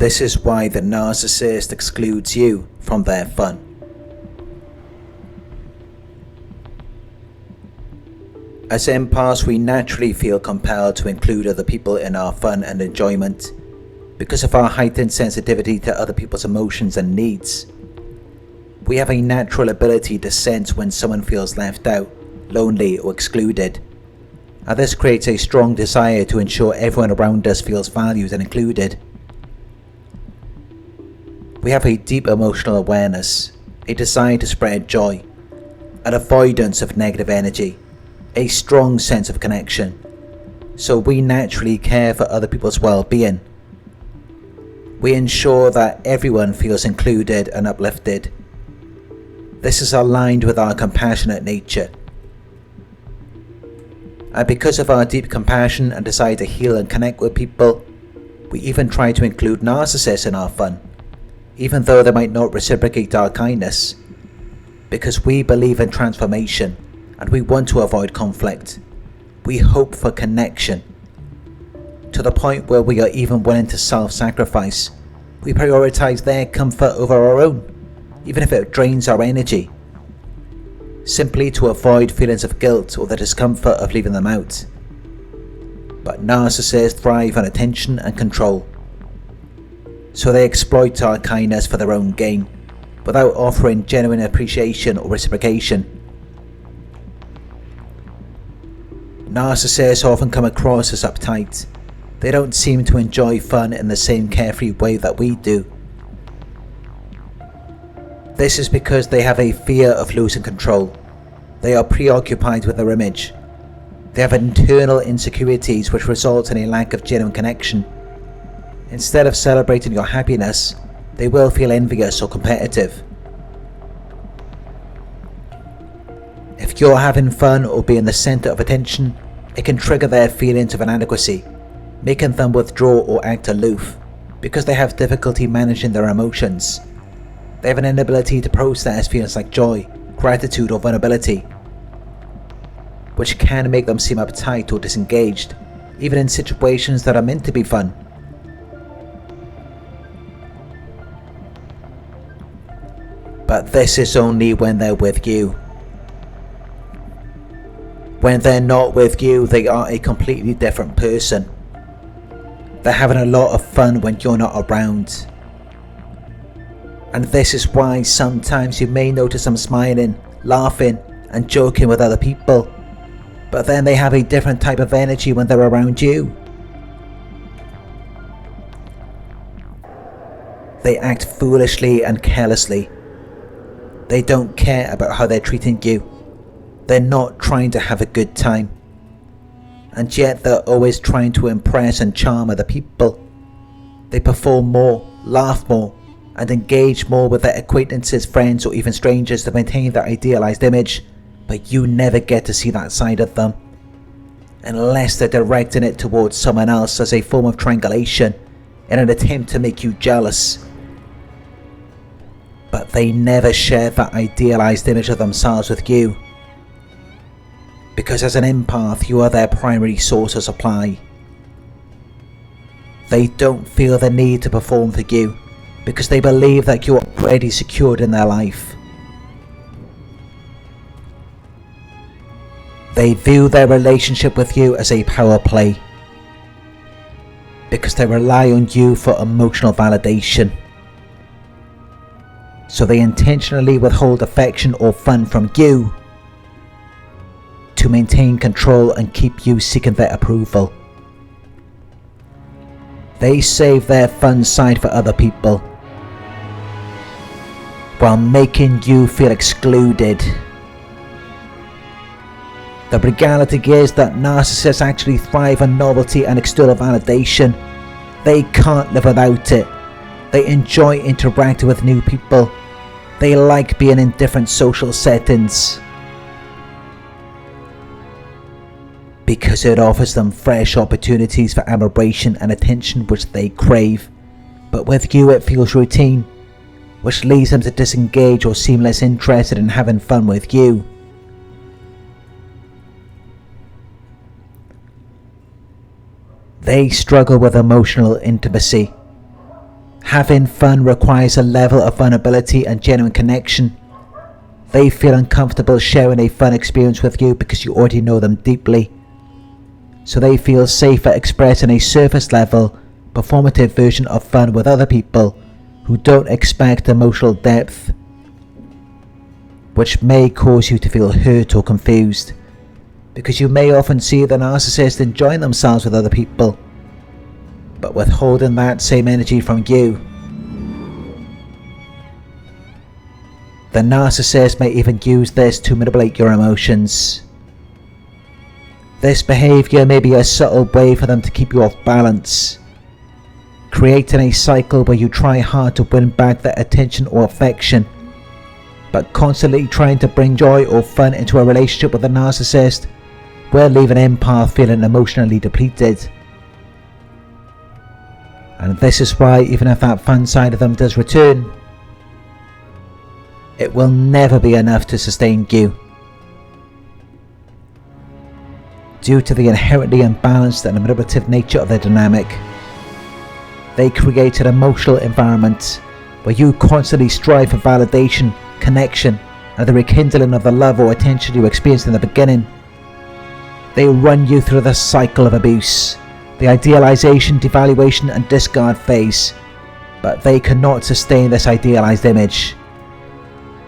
This is why the narcissist excludes you from their fun. As empaths, we naturally feel compelled to include other people in our fun and enjoyment because of our heightened sensitivity to other people's emotions and needs. We have a natural ability to sense when someone feels left out, lonely, or excluded, and this creates a strong desire to ensure everyone around us feels valued and included. We have a deep emotional awareness, a desire to spread joy, an avoidance of negative energy, a strong sense of connection, so we naturally care for other people's well-being. We ensure that everyone feels included and uplifted. This is aligned with our compassionate nature. And because of our deep compassion and desire to heal and connect with people, we even try to include narcissists in our fun, even though they might not reciprocate our kindness, because we believe in transformation and we want to avoid conflict. We hope for connection, to the point where we are even willing to self-sacrifice. We prioritize their comfort over our own, even if it drains our energy, simply to avoid feelings of guilt or the discomfort of leaving them out. But narcissists thrive on attention and control, so they exploit our kindness for their own gain, without offering genuine appreciation or reciprocation. Narcissists often come across as uptight. They don't seem to enjoy fun in the same carefree way that we do. This is because they have a fear of losing control. They are preoccupied with their image. They have internal insecurities which result in a lack of genuine connection. Instead of celebrating your happiness, they will feel envious or competitive. If you're having fun or being the center of attention, it can trigger their feelings of inadequacy, making them withdraw or act aloof, because they have difficulty managing their emotions. They have an inability to process feelings like joy, gratitude, or vulnerability, which can make them seem uptight or disengaged, even in situations that are meant to be fun. But this is only when they're with you. When they're not with you, they are a completely different person. They're having a lot of fun when you're not around. And this is why sometimes you may notice them smiling, laughing, and joking with other people, but then they have a different type of energy when they're around you. They act foolishly and carelessly. They don't care about how they're treating you. They're not trying to have a good time. And yet they're always trying to impress and charm other people. They perform more, laugh more, and engage more with their acquaintances, friends, or even strangers to maintain their idealized image, but you never get to see that side of them, unless they're directing it towards someone else as a form of triangulation in an attempt to make you jealous. But they never share that idealized image of themselves with you, because as an empath you are their primary source of supply. They don't feel the need to perform for you, because they believe that you're already secured in their life. They view their relationship with you as a power play, because they rely on you for emotional validation. So they intentionally withhold affection or fun from you to maintain control and keep you seeking their approval. They save their fun side for other people, while making you feel excluded. The reality is that narcissists actually thrive on novelty and external validation. They can't live without it. They enjoy interacting with new people. They like being in different social settings, because it offers them fresh opportunities for admiration and attention which they crave. But with you it feels routine, which leads them to disengage or seem less interested in having fun with you. They struggle with emotional intimacy. Having fun requires a level of vulnerability and genuine connection. They feel uncomfortable sharing a fun experience with you because you already know them deeply. So they feel safer expressing a surface level, performative version of fun with other people who don't expect emotional depth, which may cause you to feel hurt or confused, because you may often see the narcissist enjoying themselves with other people, but withholding that same energy from you. The narcissist may even use this to manipulate your emotions. This behaviour may be a subtle way for them to keep you off balance, creating a cycle where you try hard to win back their attention or affection, but constantly trying to bring joy or fun into a relationship with a narcissist will leave an empath feeling emotionally depleted. And this is why, even if that fun side of them does return, it will never be enough to sustain you. Due to the inherently imbalanced and manipulative nature of their dynamic, they create an emotional environment where you constantly strive for validation, connection, and the rekindling of the love or attention you experienced in the beginning. They run you through the cycle of abuse, the idealization, devaluation, and discard phase, but they cannot sustain this idealized image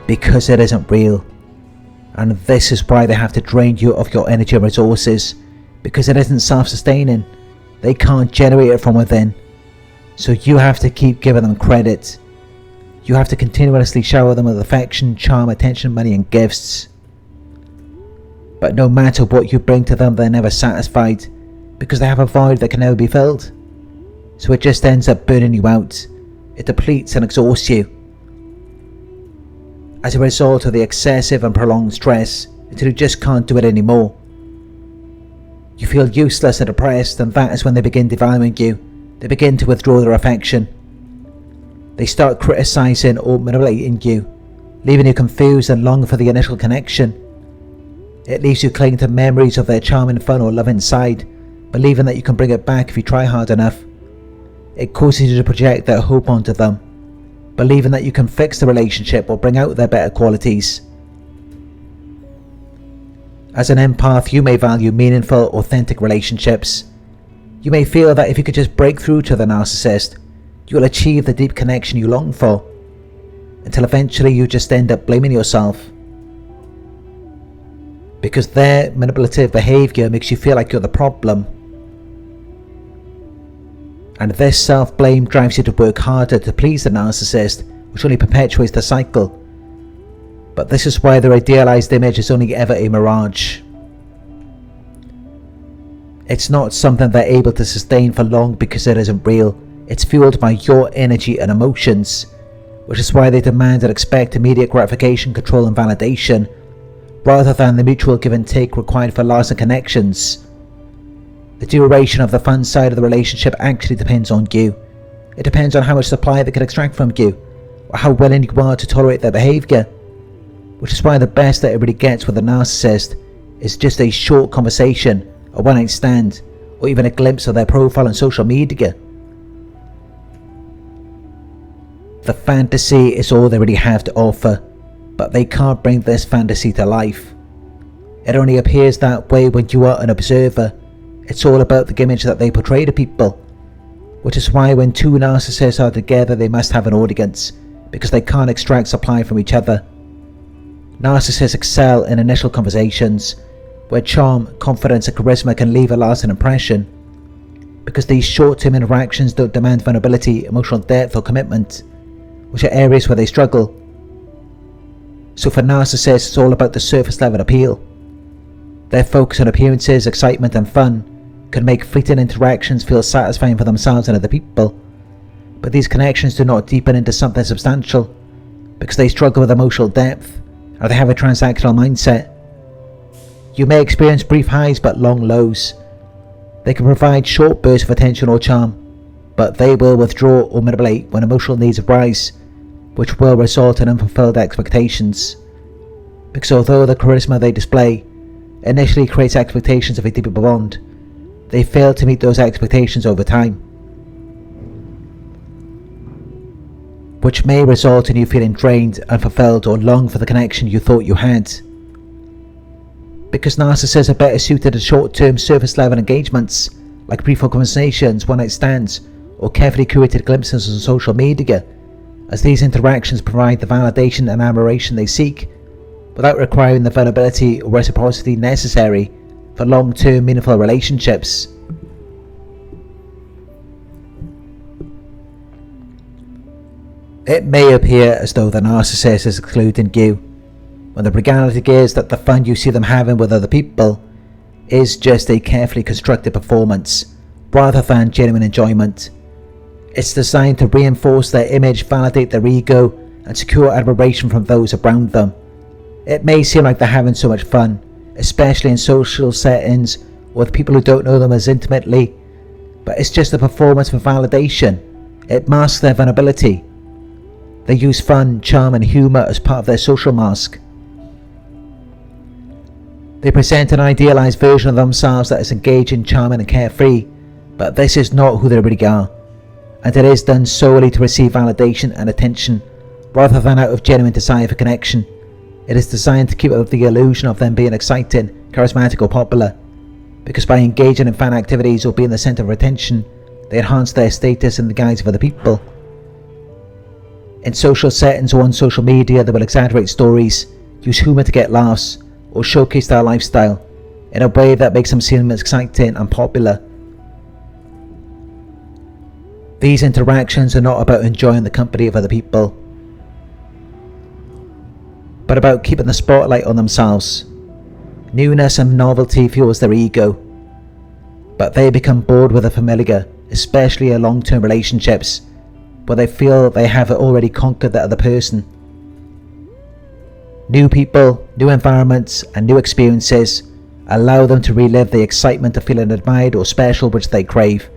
because it isn't real. And this is why they have to drain you of your energy and resources, because it isn't self-sustaining. They can't generate it from within. So you have to keep giving them credit. You have to continuously shower them with affection, charm, attention, money, and gifts. But no matter what you bring to them, they're never satisfied, because they have a void that can never be filled. So it just ends up burning you out. It depletes and exhausts you. As a result of the excessive and prolonged stress, until you just can't do it anymore. You feel useless and depressed, and that is when they begin devaluing you. They begin to withdraw their affection. They start criticizing or manipulating you, leaving you confused and longing for the initial connection. It leaves you clinging to memories of their charming fun or love inside, believing that you can bring it back if you try hard enough. It causes you to project their hope onto them, believing that you can fix the relationship or bring out their better qualities. As an empath, you may value meaningful, authentic relationships. You may feel that if you could just break through to the narcissist, you will achieve the deep connection you long for, until eventually you just end up blaming yourself. Because their manipulative behaviour makes you feel like you're the problem. And this self-blame drives you to work harder to please the narcissist, which only perpetuates the cycle. But this is why their idealized image is only ever a mirage. It's not something they're able to sustain for long because it isn't real. It's fueled by your energy and emotions, which is why they demand and expect immediate gratification, control, and validation, rather than the mutual give and take required for lasting connections. The duration of the fun side of the relationship actually depends on you. It depends on how much supply they can extract from you, or how willing you are to tolerate their behaviour, which is why the best that it really gets with a narcissist is just a short conversation, a one-night stand, or even a glimpse of their profile on social media. The fantasy is all they really have to offer, but they can't bring this fantasy to life. It only appears that way when you are an observer. It's all about the image that they portray to people, which is why when two narcissists are together they must have an audience, because they can't extract supply from each other. Narcissists excel in initial conversations, where charm, confidence and charisma can leave a lasting impression, because these short-term interactions don't demand vulnerability, emotional depth or commitment, which are areas where they struggle. So for narcissists, it's all about the surface level appeal. Their focus on appearances, excitement and fun can make fleeting interactions feel satisfying for themselves and other people, but these connections do not deepen into something substantial, because they struggle with emotional depth, or they have a transactional mindset. You may experience brief highs but long lows. They can provide short bursts of attention or charm, but they will withdraw or manipulate when emotional needs arise, which will result in unfulfilled expectations. Because although the charisma they display initially creates expectations of a deeper bond, they fail to meet those expectations over time. which may result in you feeling drained, unfulfilled, or long for the connection you thought you had. Because narcissists are better suited to short-term surface-level engagements, like brief conversations, one-night stands, or carefully curated glimpses on social media, as these interactions provide the validation and admiration they seek, without requiring the vulnerability or reciprocity necessary for long-term meaningful relationships. It may appear as though the narcissist is excluding you, when the reality is that the fun you see them having with other people is just a carefully constructed performance, rather than genuine enjoyment. It's designed to reinforce their image, validate their ego, and secure admiration from those around them. It may seem like they're having so much fun, especially in social settings or with people who don't know them as intimately, but it's just a performance for validation. It masks their vulnerability. They use fun, charm, and humour as part of their social mask. They present an idealised version of themselves that is engaging, charming, and carefree, but this is not who they really are, and it is done solely to receive validation and attention, rather than out of genuine desire for connection. It is designed to keep up the illusion of them being exciting, charismatic, or popular, because by engaging in fan activities or being the centre of attention, they enhance their status in the guise of other people. In social settings or on social media, they will exaggerate stories, use humour to get laughs, or showcase their lifestyle in a way that makes them seem exciting and popular. These interactions are not about enjoying the company of other people, but about keeping the spotlight on themselves. Newness and novelty fuels their ego, but they become bored with the familiar, especially in long-term relationships, where they feel they have already conquered the other person. New people, new environments, and new experiences allow them to relive the excitement of feeling admired or special which they crave.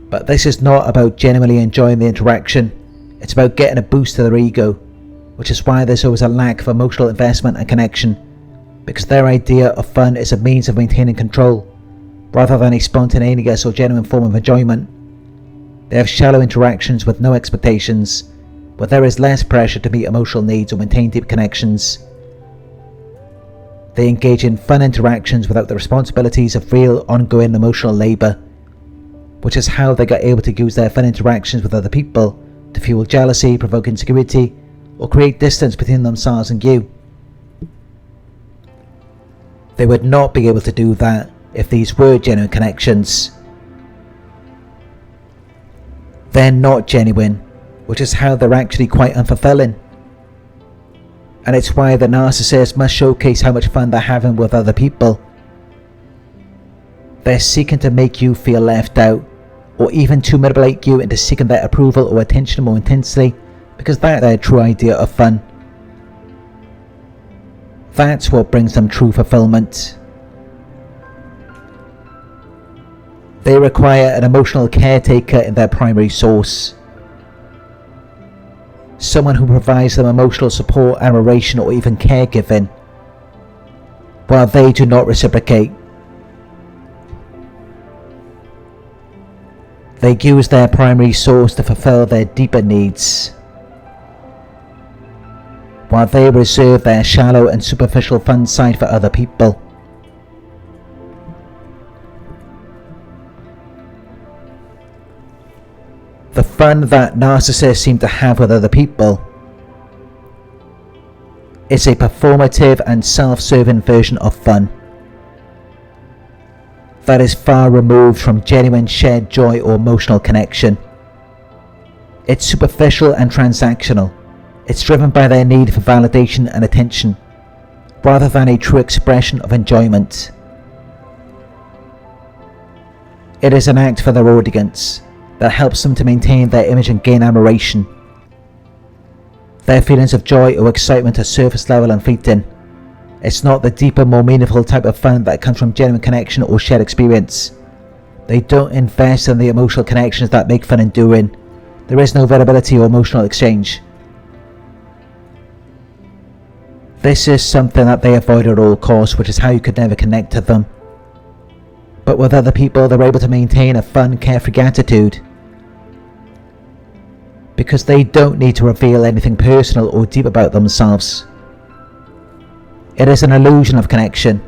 But this is not about genuinely enjoying the interaction, it's about getting a boost to their ego, which is why there's always a lack of emotional investment and connection, because their idea of fun is a means of maintaining control, rather than a spontaneous or genuine form of enjoyment. They have shallow interactions with no expectations, where there is less pressure to meet emotional needs or maintain deep connections. They engage in fun interactions without the responsibilities of real, ongoing emotional labour, which is how they get able to use their fun interactions with other people to fuel jealousy, provoke insecurity, or create distance between themselves and you. They would not be able to do that if these were genuine connections. They're not genuine, which is how they're actually quite unfulfilling. And it's why the narcissist must showcase how much fun they're having with other people. They're seeking to make you feel left out, or even to manipulate you into seeking their approval or attention more intensely, because that's their true idea of fun. That's what brings them true fulfillment. They require an emotional caretaker in their primary source. Someone who provides them emotional support, admiration, or even caregiving, while they do not reciprocate. They use their primary source to fulfill their deeper needs, while they reserve their shallow and superficial fun side for other people. The fun that narcissists seem to have with other people is a performative and self-serving version of fun that is far removed from genuine shared joy or emotional connection. It's superficial and transactional. It's driven by their need for validation and attention, rather than a true expression of enjoyment. It is an act for their audience that helps them to maintain their image and gain admiration. Their feelings of joy or excitement are surface level and fleeting. It's not the deeper, more meaningful type of fun that comes from genuine connection or shared experience. They don't invest in the emotional connections that make fun enduring. There is no vulnerability or emotional exchange. This is something that they avoid at all costs, which is how you could never connect to them. But with other people, they're able to maintain a fun, carefree attitude, because they don't need to reveal anything personal or deep about themselves. It is an illusion of connection.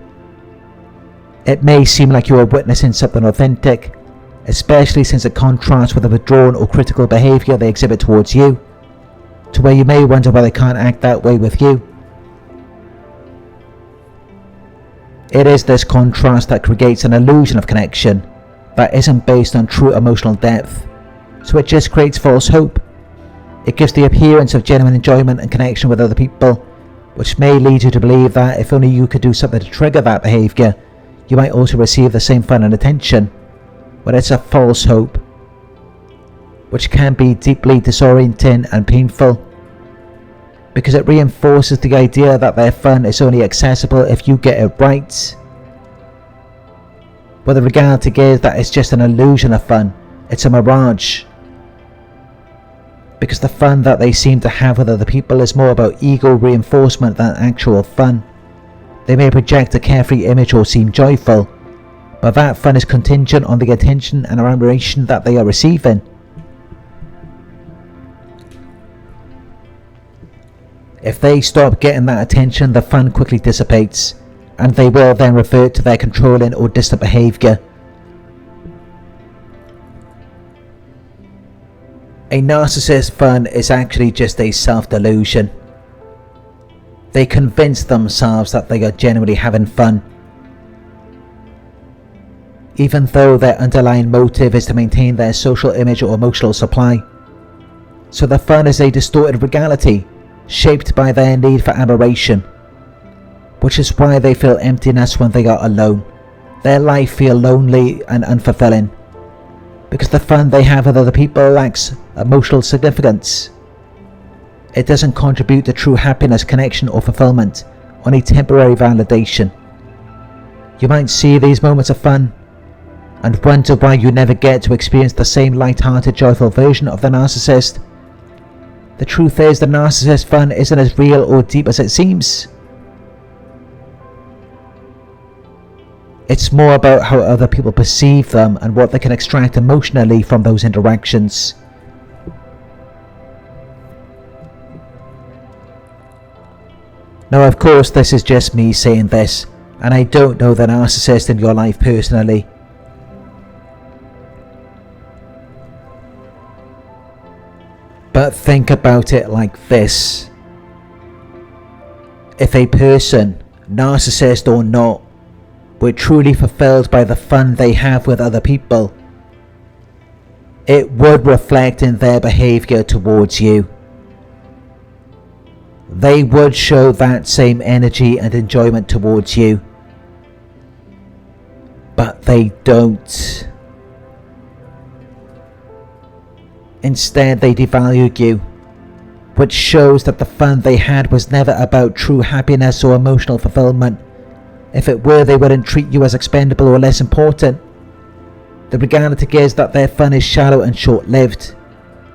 It may seem like you are witnessing something authentic, especially since it contrasts with the withdrawn or critical behaviour they exhibit towards you, to where you may wonder why they can't act that way with you. It is this contrast that creates an illusion of connection that isn't based on true emotional depth, so it just creates false hope. It gives the appearance of genuine enjoyment and connection with other people, which may lead you to believe that if only you could do something to trigger that behaviour, you might also receive the same fun and attention, but it's a false hope, which can be deeply disorienting and painful, because it reinforces the idea that their fun is only accessible if you get it right. But the reality is that it's just an illusion of fun, it's a mirage. Because the fun that they seem to have with other people is more about ego reinforcement than actual fun. They may project a carefree image or seem joyful, but that fun is contingent on the attention and admiration that they are receiving. If they stop getting that attention, the fun quickly dissipates, and they will then revert to their controlling or distant behaviour. A narcissist's fun is actually just a self-delusion. They convince themselves that they are genuinely having fun, even though their underlying motive is to maintain their social image or emotional supply. So the fun is a distorted reality, shaped by their need for admiration, which is why they feel emptiness when they are alone. Their life feels lonely and unfulfilling, because the fun they have with other people lacks emotional significance. It doesn't contribute to true happiness, connection or fulfillment, only temporary validation. You might see these moments of fun and wonder why you never get to experience the same light-hearted, joyful version of the narcissist. The truth is, the narcissist's fun isn't as real or deep as it seems. It's more about how other people perceive them and what they can extract emotionally from those interactions. Now, of course, this is just me saying this, and I don't know the narcissist in your life personally. But think about it like this. If a person, narcissist or not, were truly fulfilled by the fun they have with other people, it would reflect in their behaviour towards you. They would show that same energy and enjoyment towards you. But they don't. Instead, they devalue you, which shows that the fun they had was never about true happiness or emotional fulfillment. If it were, they wouldn't treat you as expendable or less important. The reality is that their fun is shallow and short-lived.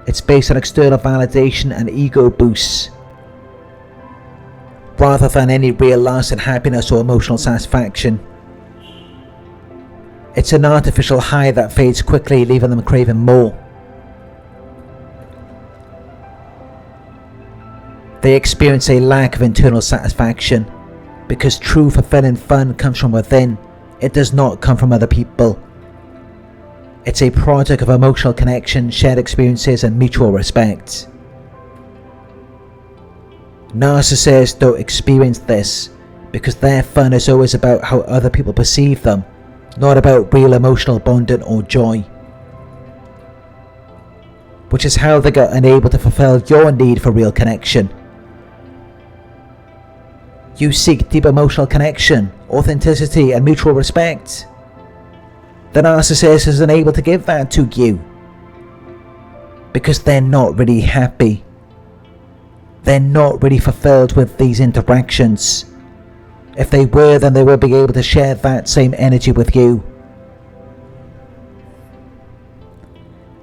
It's based on external validation and ego boosts, rather than any real lasting happiness or emotional satisfaction. It's an artificial high that fades quickly, leaving them craving more. They experience a lack of internal satisfaction, because true fulfilling fun comes from within. It does not come from other people. It's a product of emotional connection, shared experiences and mutual respect. Narcissists don't experience this because their fun is always about how other people perceive them, not about real emotional bonding or joy. Which is how they got unable to fulfill your need for real connection. You seek deep emotional connection, authenticity and mutual respect. The narcissist isn't able to give that to you because they're not really happy. They're not really fulfilled with these interactions. If they were, then they would be able to share that same energy with you.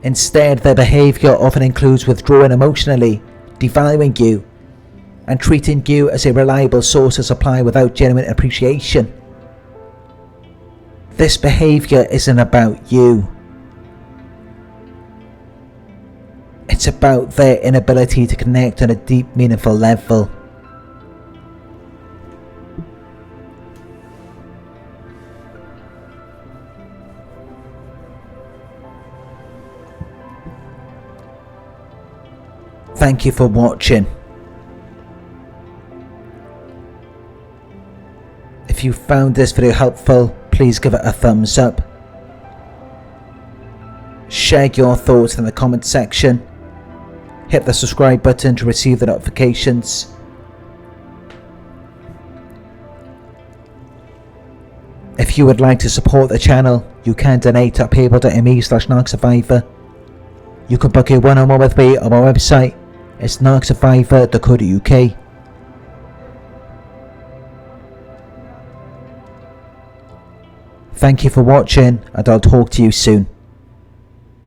Instead, their behaviour often includes withdrawing emotionally, devaluing you, and treating you as a reliable source of supply without genuine appreciation. This behaviour isn't about you. It's about their inability to connect on a deep, meaningful level. Thank you for watching. If you found this video helpful, please give it a thumbs up. Share your thoughts in the comment section. Hit the subscribe button to receive the notifications. If you would like to support the channel, you can donate at paypal.me/Narc Survivor. You can book a one-on-one with me on my website. It's narcsurvivor.co.uk. Thank you for watching, and I'll talk to you soon.